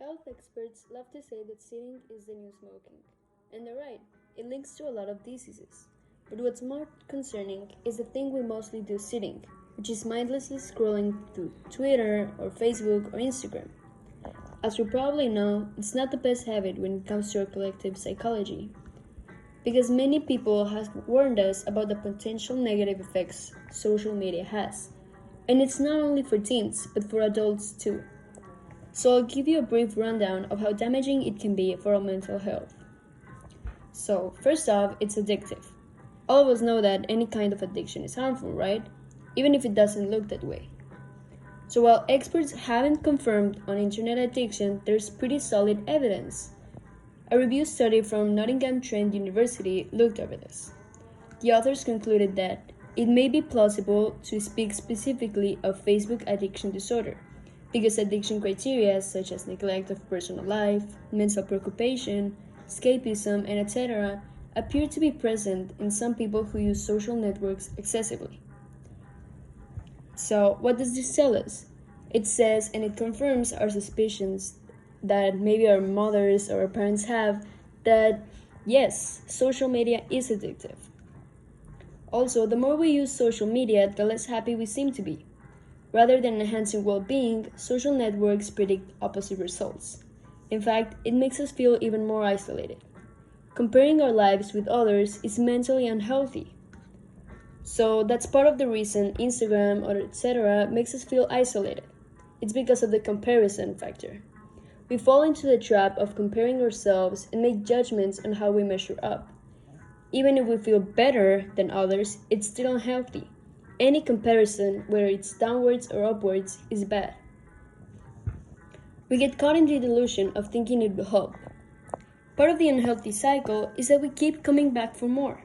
Health experts love to say that sitting is the new smoking. And they're right, it links to a lot of diseases. But what's more concerning is the thing we mostly do sitting, which is mindlessly scrolling through Twitter or Facebook or Instagram. As you probably know, it's not the best habit when it comes to our collective psychology, because many people have warned us about the potential negative effects social media has. And it's not only for teens, but for adults too. So I'll give you a brief rundown of how damaging it can be for our mental health. So, first off, it's addictive. All of us know that any kind of addiction is harmful, right? Even if it doesn't look that way. So while experts haven't confirmed on internet addiction, there's pretty solid evidence. A review study from Nottingham Trent University looked over this. The authors concluded that it may be plausible to speak specifically of Facebook addiction disorder, because addiction criteria such as neglect of personal life, mental preoccupation, escapism, and etc. appear to be present in some people who use social networks excessively. So, what does this tell us? It says, and it confirms our suspicions that maybe our mothers or our parents have, that yes, social media is addictive. Also, the more we use social media, the less happy we seem to be. Rather than enhancing well-being, social networks predict opposite results. In fact, it makes us feel even more isolated. Comparing our lives with others is mentally unhealthy. So that's part of the reason Instagram or etc. makes us feel isolated. It's because of the comparison factor. We fall into the trap of comparing ourselves and make judgments on how we measure up. Even if we feel better than others, it's still unhealthy. Any comparison, whether it's downwards or upwards, is bad. We get caught in the delusion of thinking it will help. Part of the unhealthy cycle is that we keep coming back for more.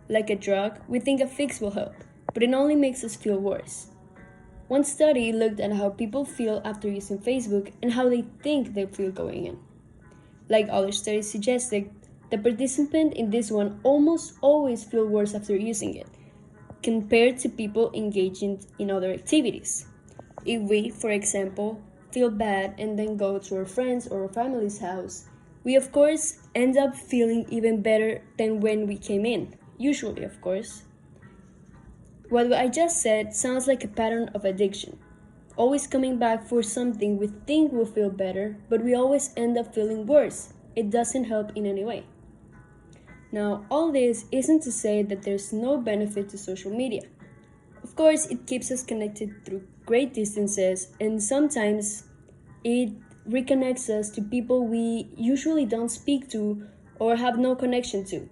Like a drug, we think a fix will help, but it only makes us feel worse. One study looked at how people feel after using Facebook and how they think they feel going in. Like other studies suggested, the participant in this one almost always feel worse after using it, compared to people engaging in other activities. If we, for example, feel bad and then go to our friends or our family's house, we of course end up feeling even better than when we came in, usually of course. What I just said sounds like a pattern of addiction. Always coming back for something we think will feel better, but we always end up feeling worse. It doesn't help in any way. Now, all this isn't to say that there's no benefit to social media. Of course, it keeps us connected through great distances, and sometimes it reconnects us to people we usually don't speak to or have no connection to.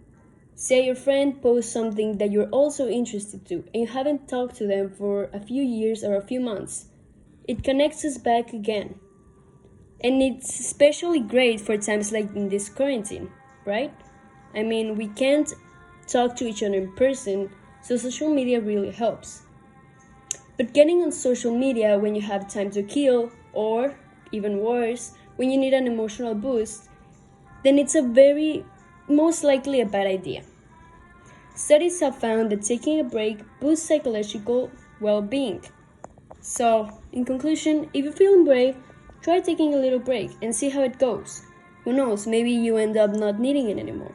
Say your friend posts something that you're also interested to, and you haven't talked to them for a few years or a few months. It connects us back again. And it's especially great for times like in this quarantine, right? I mean, we can't talk to each other in person, so social media really helps. But getting on social media when you have time to kill, or even worse, when you need an emotional boost, then it's a very, most likely a bad idea. Studies have found that taking a break boosts psychological well-being. So, in conclusion, if you're feeling brave, try taking a little break and see how it goes. Who knows, maybe you end up not needing it anymore.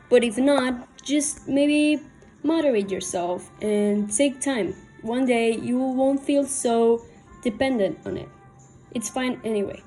But if not, just maybe moderate yourself and take time. One day you won't feel so dependent on it. It's fine anyway.